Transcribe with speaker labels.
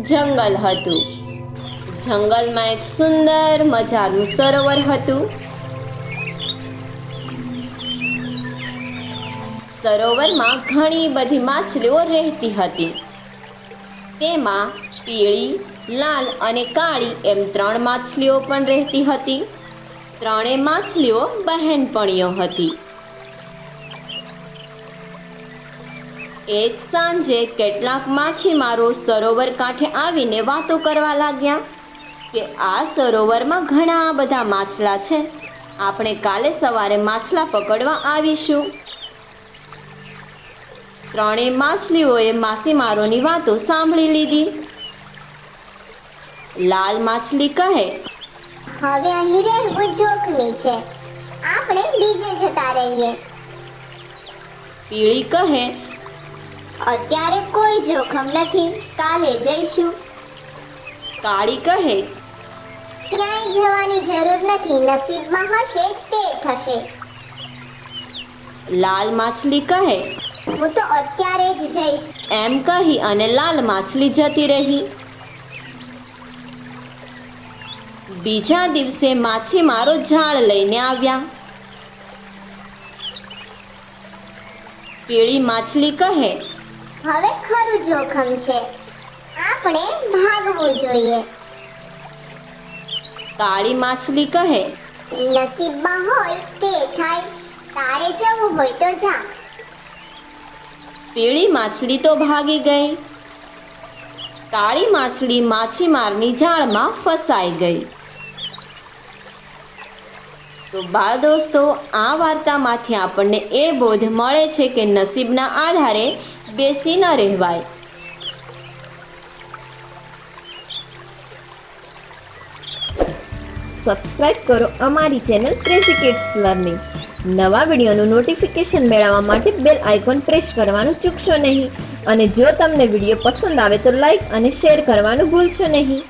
Speaker 1: જંગલ હતું. જંગલમાં એક સુંદર મજાનું સરોવર હતું. સરોવરમાં ઘણી બધી માછલીઓ રહેતી હતી. તેમાં પીળી, લાલ અને કાળી એમ 3 માછલીઓ પણ રહેતી હતી. ત્રણેય માછલીઓ બહેનપણીઓ હતી. એક સાંજે કેટલાક માછીમારો સરોવર કાંઠે આવીને વાતો કરવા લાગ્યા કે આ સરોવરમાં ઘણા બધા માછલા છે. આપણે કાલે સવારે માછલા પકડવા આવીશું. ત્રણેય માછલીઓએ માછીમારોની વાતો સાંભળી લીધી. લાલ માછલી કહે,
Speaker 2: હવે અહીં રહેવું જોખમી છે, આપણે બીજે જતા રહીએ.
Speaker 1: પીળી કહે,
Speaker 2: અત્યારે કોઈ જોખમ નથી, કાલે જઈશું.
Speaker 1: કાળી કહે,
Speaker 2: ક્યાંય જવાની જરૂર નથી, નસીબમાં હશે તે થશે.
Speaker 1: લાલ માછલી કહે,
Speaker 2: હું તો અત્યારે જ જઈશ.
Speaker 1: એમ કહી અને લાલ માછલી જતી રહી. બીજા દિવસે માછીમારો જાળ લઈને આવ્યા. પીળી માછલી કહે,
Speaker 2: હવે ખરું જોખમ છે, આપણે ભાગવું જોઈએ.
Speaker 1: કાળી માછલી કહે,
Speaker 2: નસીબમાં હોય તે થાય, તારે જવું હોય તો જા.
Speaker 1: પીળી માછલી તો ભાગી ગઈ. કાળી માછલી માછીમારની જાળમાં ફસાઈ ગઈ. તો બાળ દોસ્તો, આ વાર્તામાંથી આપણને એ બોધ મળે છે કે નસીબના આધારે બેસી ન રહેવાય.
Speaker 3: સબસ્ક્રાઇબ કરો અમારી ચેનલ ક્રેઝી કિડ્સ લર્નિંગ. નવા વિડીયોનું નોટિફિકેશન મેળવવા માટે બેલ આઇકોન પ્રેસ કરવાનું ચૂકશો નહીં. અને જો તમને વિડીયો પસંદ આવે તો લાઈક અને શેર કરવાનું ભૂલશો નહીં.